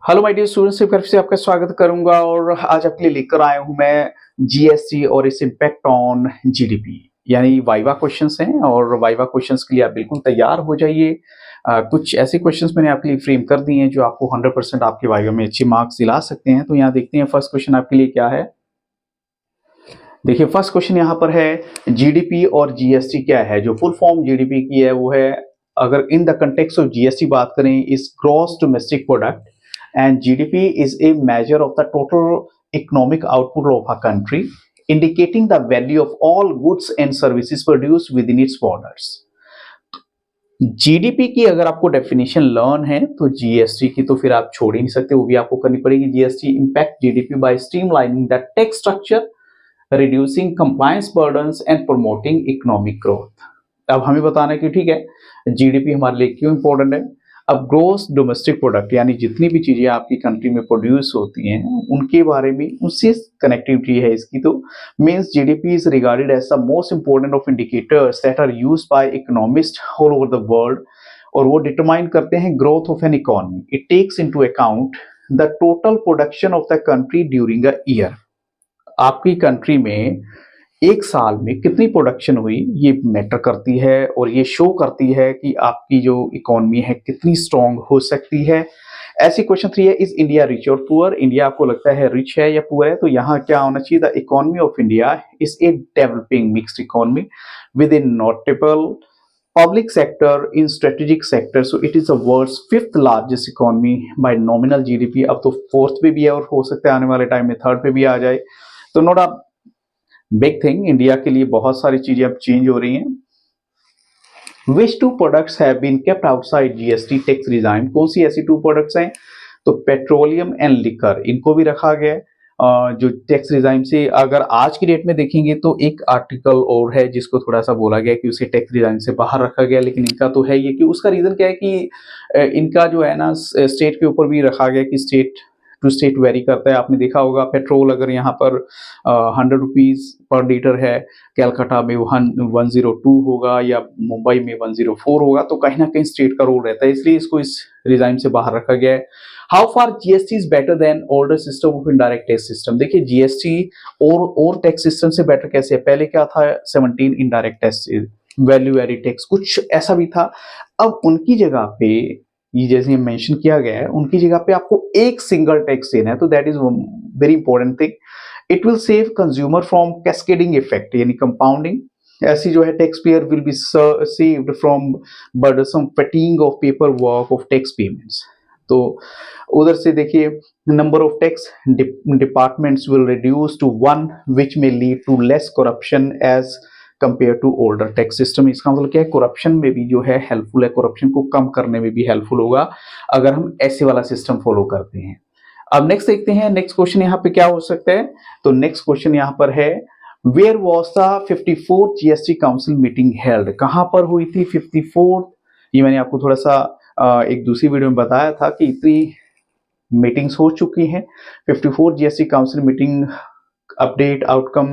Hello my dear students, एक बार फिर से आपका स्वागत करूंगा और आज आपके लिए लेकर आया हूं मैं जीएसटी और इस इम्पैक्ट ऑन जीडीपी यानी वाइवा क्वेश्चंस हैं और वाइवा क्वेश्चंस के लिए आप बिल्कुल तैयार हो जाइए। कुछ ऐसे क्वेश्चंस मैंने आपके लिए फ्रेम कर दिए हैं जो आपको 100% आपके वाइवा में अच्छे मार्क्स दिला सकते हैं। तो यहाँ देखते हैं फर्स्ट क्वेश्चन आपके लिए क्या है। देखिए फर्स्ट क्वेश्चन यहाँ पर है, जीडीपी और जीएसटी क्या है। जो फुल फॉर्म जीडीपी की है वो है, अगर in the context of GST बात करें, इस gross domestic product, and GDP is a measure of the total economic output of a country, indicating the value of all goods and services produced within its borders. GDP की अगर आपको definition learn है तो GST की तो फिर आप छोड़ ही नहीं सकते, वो भी आपको करनी पड़ेगी। GST impact GDP by streamlining the tax structure, reducing compliance burdens and promoting economic growth. अब हमें बताना है कि ठीक है जीडीपी हमारे लिए क्यों इंपॉर्टेंट है। अब ग्रोस डोमेस्टिक प्रोडक्ट यानी जितनी भी चीजें आपकी कंट्री में प्रोड्यूस होती हैं उनके बारे में उससे कनेक्टिविटी है इसकी। तो means GDP is regarded as the most important of indicators that are used by economist all over the world, और वो डिटरमाइन करते हैं growth of an economy. It takes into account the total production of the country during a year. आपकी country में एक साल में कितनी प्रोडक्शन हुई ये मैटर करती है और ये शो करती है कि आपकी जो इकोनॉमी है कितनी स्ट्रांग हो सकती है। ऐसी क्वेश्चन 3 है, इज इंडिया रिच और पुअर। इंडिया आपको लगता है रिच है या पुअर है, तो यहाँ क्या होना चाहिए, the economy of India is a developing mixed economy with in notable public sector in strategic sector, so it is the world's 5th largest economy by nominal GDP। अब तो 4th पे भी है और हो सकता है आने वाले टाइम में 3rd पे भी आ जाए, तो note a big thing. India के लिए बहुत सारी चीजें अब चेंज हो रही हैं। Which two products have been kept outside GST tax regime. कौन सी ऐसी 2 प्रोडक्ट्स हैं, तो पेट्रोलियम एंड लिकर, इनको भी रखा गया है जो टैक्स रिजाइम से। अगर आज की डेट में देखेंगे तो एक आर्टिकल और है जिसको थोड़ा सा बोला गया कि उसे टैक्स रिजाइम से बाहर रखा गया, लेकिन इनका तो है ये कि उसका रीजन क्या है कि इनका जो है ना स्टेट के ऊपर भी रखा गया कि स्टेट टू स्टेट वेरी करता है। आपने देखा होगा पेट्रोल अगर यहाँ पर 100 रुपीज पर लीटर है, कैलकाटा में 102 होगा या मुंबई में 104 होगा, तो कहीं ना कहीं स्टेट का रोल रहता है, इसलिए इसको इस रिजाइम से बाहर रखा गया है। How far GST is better than older system of indirect tax system. देखिए जीएसटी और टैक्स सिस्टम से बेटर कैसे है। पहले क्या था, 17 indirect tax, value added tax, कुछ ऐसा भी था। अब उनकी जगह पे ये जैसे मेंशन किया गया है, उनकी जगह पे आपको एक सिंगल टैक्स देना है, तो that is very important thing. It will save consumer from cascading effect यानी कंपाउंडिंग। ऐसी जो है tax payer will be saved from burdensome fatigue of paper work of tax payments. तो उधर से देखिए number of tax departments will reduce to 1 which में lead to less corruption as compare to older tax system. इसका मतलब क्या है, corruption में भी जो है हेल्पफुल है, करप्शन को कम करने में भी हेल्पफुल होगा अगर हम ऐसे वाला सिस्टम फॉलो करते हैं। अब नेक्स्ट देखते हैं, नेक्स्ट क्वेश्चन यहाँ पे क्या हो सकता है। तो नेक्स्ट क्वेश्चन यहाँ पर है, where was the 54th GST council meeting held. कहाँ पर हुई थी 54th। ये मैंने आपको थोड़ा सा एक दूसरी वीडियो में बताया था कि इतनी मीटिंग्स हो चुकी हैं। 54 GST council meeting update outcome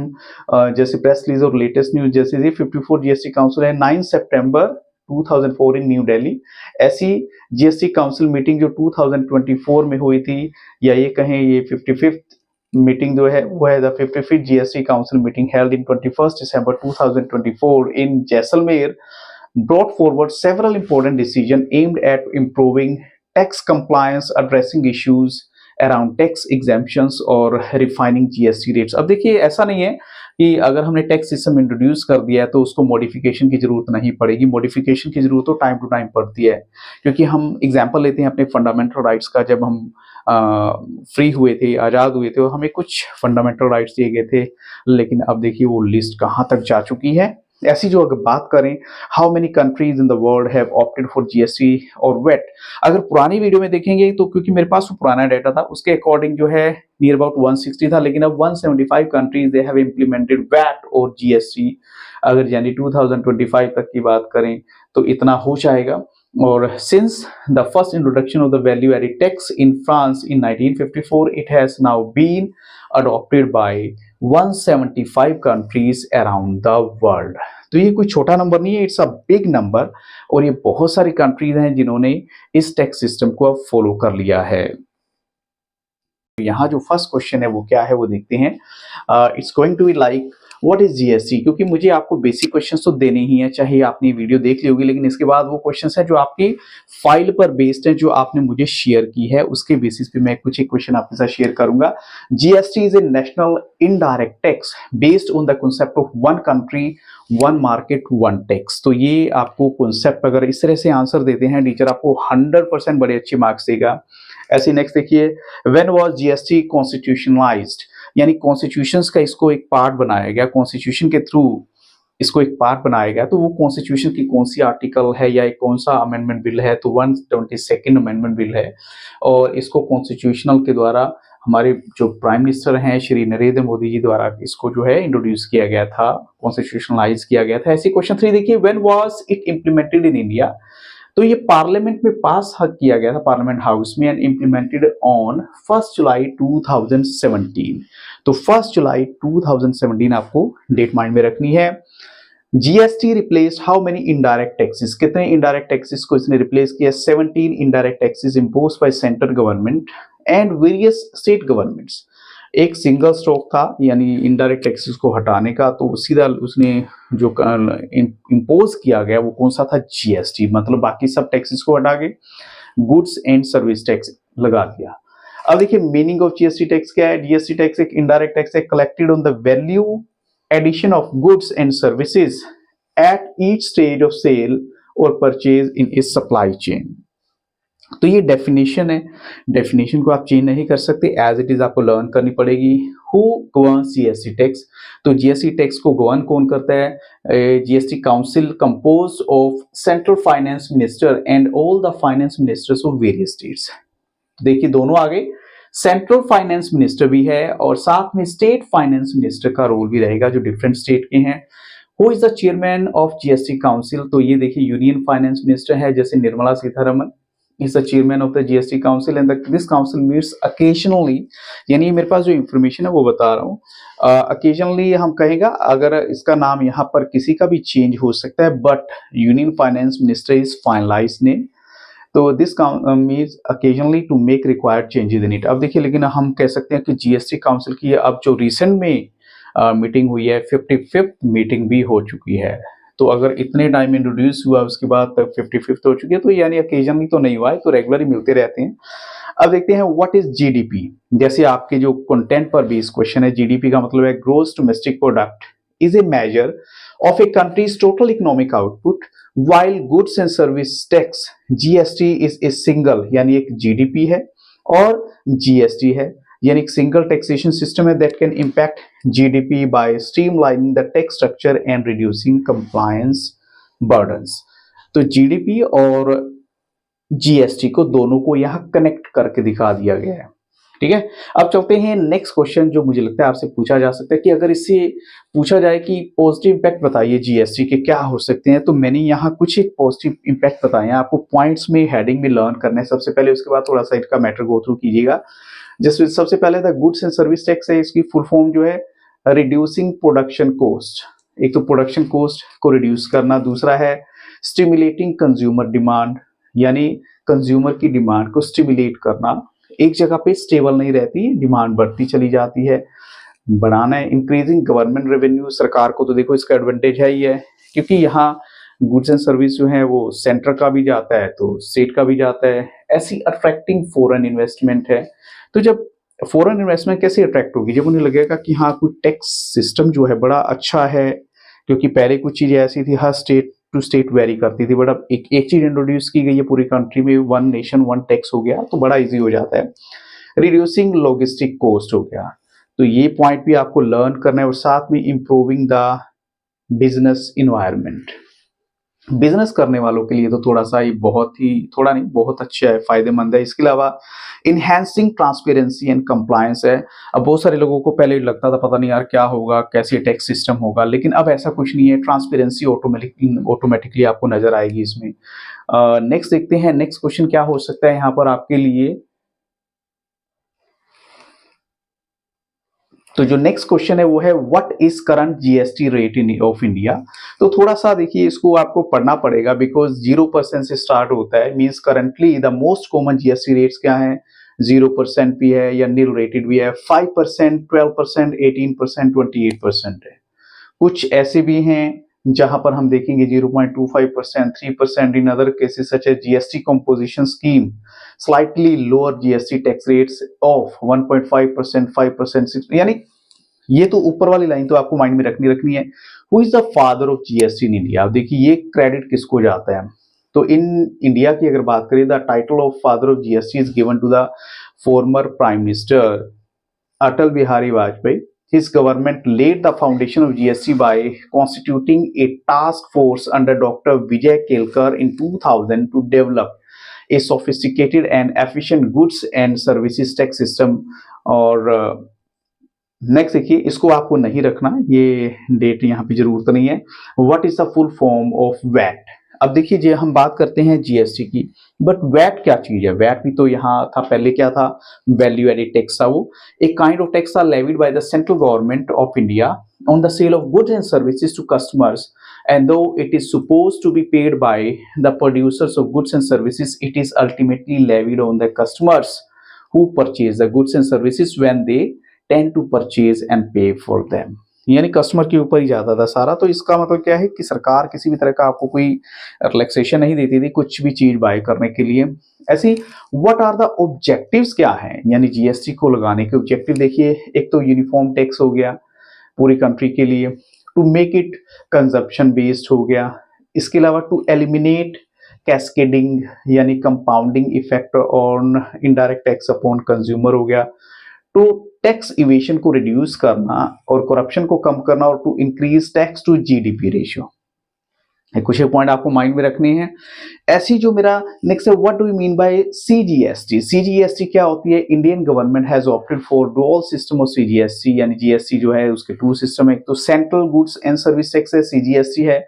जैसे प्रेस रिलीज और लेटेस्ट न्यूज जैसे 54 जीएसटी काउंसिल है 9 सितंबर 2004 इन न्यू दिल्ली। ऐसी जीएसटी काउंसिल मीटिंग जो 2024 में हुई थी, या ये कहें ये 55th मीटिंग जो है वो है the 55th GST council meeting held in 21 December 2024 in Jaisalmer, brought forward several important decisions aimed at improving tax compliance, addressing issues around tax exemptions और रिफाइनिंग जीएसटी रेट्स। अब देखिए ऐसा नहीं है कि अगर हमने टैक्स सिस्टम इंट्रोड्यूस कर दिया है तो उसको मॉडिफिकेशन की जरूरत नहीं पड़ेगी। मॉडिफिकेशन की जरूरत तो टाइम टू टाइम पड़ती है, क्योंकि हम एग्जांपल लेते हैं अपने फंडामेंटल राइट्स का। जब हम फ्री हुए थे, आज़ाद हुए थे, और हमें कुछ फंडामेंटल राइट्स दिए गए थे, लेकिन अब देखिए वो लिस्ट कहाँ तक जा चुकी है। ऐसी जो अगर बात करें, how many countries in the world have opted for GST और वेट। अगर पुरानी वीडियो में देखेंगे तो, क्योंकि मेरे पास वो पुराना डाटा था, उसके अकॉर्डिंग जो है नियर अबाउट 160 था, लेकिन अब 175 countries they have implemented VAT और जीएसटी। अगर यानी 2025 तक की बात करें तो इतना हो जाएगा। और since the first introduction of the value added tax in France in 1954, it has now been adopted by 175 countries around the world. तो ये कोई छोटा नंबर नहीं है, इट्स अ बिग नंबर, और ये बहुत सारी कंट्रीज हैं जिन्होंने इस टैक्स सिस्टम को अब फॉलो कर लिया है। यहाँ जो फर्स्ट क्वेश्चन है वो क्या है वो देखते हैं। It's going to be like what is GST, क्योंकि मुझे आपको बेसिक क्वेश्चंस तो देने ही है, चाहे आपने वीडियो देख ली होगी, लेकिन इसके बाद वो क्वेश्चंस हैं जो आपकी फाइल पर बेस्ड है, जो आपने मुझे शेयर की है, उसके बेसिस पे मैं कुछ एक क्वेश्चन आपके साथ शेयर करूंगा। GST is A national indirect tax based on the concept of one country one market one tax. तो ये आपको कॉन्सेप्ट अगर इस तरह से आंसर देते हैं टीचर, आपको 100% बड़े अच्छे मार्क्स देगा। ऐसे नेक्स्ट देखिए, व्हेन वाज जीएसटी कॉन्स्टिट्यूशनलाइज्ड, यानी कॉन्स्टिट्यूशंस का इसको एक पार्ट बनाया गया, कॉन्स्टिट्यूशन के थ्रू इसको एक पार्ट बनाया गया। तो वो कॉन्स्टिट्यूशन की कौन सी आर्टिकल है या एक कौन सा अमेंडमेंट बिल है, तो 122nd अमेंडमेंट बिल है, और इसको कॉन्स्टिट्यूशनल के द्वारा हमारे जो प्राइम मिनिस्टर हैं श्री नरेंद्र मोदी जी द्वारा इसको जो है इंट्रोड्यूस किया गया था, कॉन्स्टिट्यूशनलाइज किया गया था। ऐसे क्वेश्चन 3 देखिए, when was it implemented in India, तो ये पार्लियामेंट में पास किया गया था पार्लियामेंट हाउस में, एंड इम्प्लीमेंटेड ऑन 1 जुलाई 2017। तो 1 जुलाई 2017 आपको डेट माइंड में रखनी है। GST replaced how many indirect taxes, कितने इनडायरेक्ट टैक्सेस को इसने रिप्लेस किया? 17 indirect taxes imposed by central government and various state governments. एक सिंगल स्ट्रोक था, यानी इनडायरेक्ट टैक्सेस को हटाने का, तो सीधा उसने जो इम्पोज किया गया वो कौन सा था? जीएसटी, मतलब बाकी सब टैक्सेस को हटा के गुड्स एंड सर्विस टैक्स लगा दिया। अब देखिए मीनिंग ऑफ जीएसटी टैक्स क्या है? जीएसटी टैक्स एक इनडायरेक्ट टैक्स है collected on the value addition of goods and services at each stage of sale और परचेज इन इस सप्लाई चेन। तो ये डेफिनेशन है, डेफिनेशन को आप चेंज नहीं कर सकते, एज इट इज आपको लर्न करनी पड़ेगी। हु गवर्न्स जीएसटी टैक्स, तो जीएसटी टैक्स को गवर्न कौन करता है? GST council composed of central finance minister and all the finance ministers of various states. देखिए दोनों आगे सेंट्रल फाइनेंस मिनिस्टर भी है और साथ में स्टेट फाइनेंस मिनिस्टर का रोल भी रहेगा जो डिफरेंट स्टेट के हैं। Who is the chairman of GST council, तो ये देखिए यूनियन फाइनेंस मिनिस्टर है, जैसे Nirmala Sitharaman is the chairman of the GST council and this council meets occasionally, यानी मेरे पास जो इंफॉर्मेशन है वो बता रहा हूँ। occasionally हम कहेगा, अगर इसका नाम यहाँ पर किसी का भी चेंज हो सकता है, but union finance minister is finalize name, तो this means occasionally to make required changes in it। अब देखिए, लेकिन हम कह सकते हैं कि जीएसटी काउंसिल की अब जो रिसेंट में मीटिंग हुई है 55th मीटिंग भी हो चुकी है। तो अगर इतने टाइम इंट्रोड्यूस हुआ उसके बाद तक 55th हो चुकी है, तो यानी ओकेजनली तो नहीं हुआ है, तो रेगुलर ही मिलते रहते हैं। अब देखते हैं व्हाट इज जीडीपी, जैसे आपके जो कंटेंट पर बेस्ड क्वेश्चन है। जीडीपी का मतलब है gross domestic product, is a measure of a country's total economic output, while goods and service tax GST is a single, यानी एक जीडीपी है और जीएसटी है, यानी एक सिंगल टैक्सेशन सिस्टम है that can impact GDP by streamlining the tax structure and reducing compliance burdens. तो GDP और जीएसटी को दोनों को यहाँ कनेक्ट करके दिखा दिया गया है। ठीक है, अब चलते हैं नेक्स्ट क्वेश्चन, जो मुझे लगता है आपसे पूछा जा सकता है कि अगर इससे पूछा जाए कि पॉजिटिव इंपैक्ट बताइए जीएसटी के क्या हो सकते हैं, तो मैंने यहाँ कुछ एक पॉजिटिव इंपैक्ट बताए हैं, आपको पॉइंट्स में हेडिंग में लर्न करना है सबसे पहले, उसके बाद थोड़ा सा इसका मैटर गो थ्रू कीजिएगा। जिसमें सबसे पहले था गुड्स एंड सर्विस टैक्स है, इसकी फुल फॉर्म जो है रिड्यूसिंग प्रोडक्शन कॉस्ट, एक तो प्रोडक्शन कॉस्ट को रिड्यूस करना, दूसरा है स्टिमुलेटिंग कंज्यूमर डिमांड, यानी कंज्यूमर की डिमांड को स्टिमुलेट करना, एक जगह पे स्टेबल नहीं रहती, डिमांड बढ़ती चली जाती है, बढ़ाना है। इंक्रीजिंग गवर्नमेंट रेवेन्यू, सरकार को तो देखो इसका एडवांटेज है ही है, क्योंकि यहाँ गुड्स एंड सर्विस जो है वो सेंटर का भी जाता है तो स्टेट का भी जाता है। ऐसी अट्रैक्टिंग फॉरेन इन्वेस्टमेंट है, तो जब फॉरेन इन्वेस्टमेंट कैसे अट्रैक्ट होगी? जब उन्हें लगेगा कि हाँ कोई टैक्स सिस्टम जो है बड़ा अच्छा है, क्योंकि पहले कुछ चीजें ऐसी थी हर स्टेट टू स्टेट वेरी करती थी, बट अब एक चीज इंट्रोड्यूस की गई है पूरी कंट्री में, वन नेशन वन टैक्स हो गया, तो बड़ा इजी हो जाता है। रिड्यूसिंग लॉजिस्टिक कॉस्ट हो गया, तो ये पॉइंट भी आपको लर्न करना है, और साथ में improving the business environment, business करने वालों के लिए तो थोड़ा सा ही, बहुत ही थोड़ा नहीं बहुत अच्छा है, फायदेमंद है। इसके अलावा इनहैंसिंग ट्रांसपेरेंसी एंड कंप्लायंस है। अब बहुत सारे लोगों को पहले लगता था पता नहीं यार क्या होगा, कैसे टैक्स सिस्टम होगा, लेकिन अब ऐसा कुछ नहीं है, ट्रांसपेरेंसी ऑटोमेटिकली आपको नजर आएगी इसमें। नेक्स्ट देखते हैं, नेक्स्ट क्वेश्चन क्या हो सकता है यहाँ पर आपके लिए। तो जो नेक्स्ट क्वेश्चन है वो है what is current GST rate in of India. तो थोड़ा सा देखिए इसको आपको पढ़ना पड़ेगा, बिकॉज 0% से स्टार्ट होता है, means currently the most common GST rates क्या है? 0% भी है या नील रेटेड भी है, 5%, 12%, 18%, 28% है। कुछ ऐसे भी हैं जहां पर हम देखेंगे 0.25%, 3%। In other cases such as GST composition scheme slightly lower GST tax rates of 1.5%, 5%, 6, यानी ये तो ऊपर वाली लाइन तो आपको माइंड में रखनी है। Who is the father of GST in India? आप देखिए ये क्रेडिट किसको जाता है। तो इन इंडिया की अगर बात करें, the title of father of GST is given to the former prime minister Atal Bihari Vajpayee. His government laid the foundation of GST by constituting a task force under Dr. Vijay Kelkar in 2000 to develop a sophisticated and efficient goods and services tax system. और next देखिए, इसको आपको नहीं रखना, ये date यहाँ पे जरूरत नहीं है। What is the full form of VAT? अब देखिए जी, हम बात करते हैं जीएसटी की, बट वैट क्या चीज है? वैट भी तो यहाँ था, पहले क्या था? वैल्यू एडेड टैक्स था। वो एक काइंड ऑफ टैक्स था levied by the central government of India on the sale of goods and services to customers, and though it is supposed to be paid by the producers of goods and services, it is ultimately levied on the customers who purchase the goods and services when they tend to purchase and pay for them. यानी customer के ऊपर ही जाता था सारा। तो इसका मतलब क्या है कि सरकार किसी भी तरह का आपको कोई रिलैक्सेशन नहीं देती थी कुछ भी चीज बाय करने के लिए। ऐसी व्हाट आर द ऑब्जेक्टिव्स क्या हैं? यानी जीएसटी को लगाने के ऑब्जेक्टिव देखिए, एक तो यूनिफॉर्म टैक्स हो गया पूरी कंट्री के लिए, to make it consumption based हो गया, इसके अलावा टू एलिमिनेट कैस्केडिंग यानी compounding effect on indirect tax upon consumer हो गया, टू टैक्स इवेशन को रिड्यूस करना और करप्शन को कम करना, और to increase tax to GDP ratio. कुछ पॉइंट आपको माइंड में रखने हैं। ऐसी जो मेरा नेक्स्ट है, what do you mean by CGST? CGST क्या होती है? Indian government has opted for dual system of CGST, यानी जीएसटी जो है उसके टू सिस्टम है, एक तो central goods and service tax है सीजीएसटी है,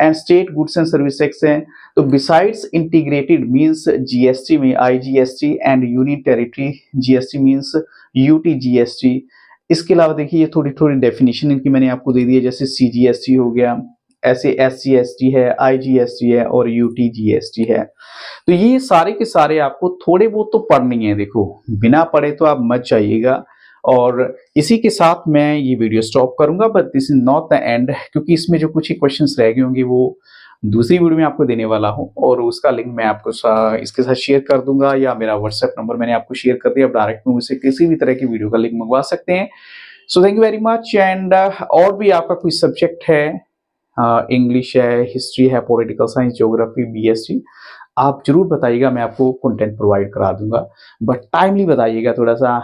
and state goods and service tax है। तो बिसाइड्स इंटीग्रेटेड मींस जीएसटी में IGST and union territory GST means UTGST. इसके अलावा देखिए ये थोड़ी थोड़ी डेफिनेशन इनकी मैंने आपको दे दी है, जैसे सीजीएसटी हो गया, ऐसे एससीएसटी है, आईजीएसटी है और यूटीजीएसटी है। तो ये सारे के सारे आपको थोड़े बहुत तो पढ़नी है। देखो बिना पढ़े तो आप मत जाइएगा। और इसी के साथ मैं ये वीडियो स्टॉप करूंगा, but this is not the end, क्योंकि इसमें जो कुछ ही क्वेश्चंस रह गए होंगे वो दूसरी वीडियो में आपको देने वाला हूं, और उसका लिंक मैं आपको इसके साथ शेयर कर दूंगा, या मेरा व्हाट्सएप नंबर मैंने आपको शेयर कर दिया। आप डायरेक्ट में मुझसे किसी भी तरह की वीडियो का लिंक मंगवा सकते हैं। So thank you very much. And और भी आपका कोई सब्जेक्ट है, इंग्लिश है, हिस्ट्री है, पॉलिटिकल साइंस, ज्योग्राफी, बीएसटी, आप जरूर बताइएगा, मैं आपको कंटेंट प्रोवाइड करा दूंगा, बट टाइमली बताइएगा थोड़ा सा।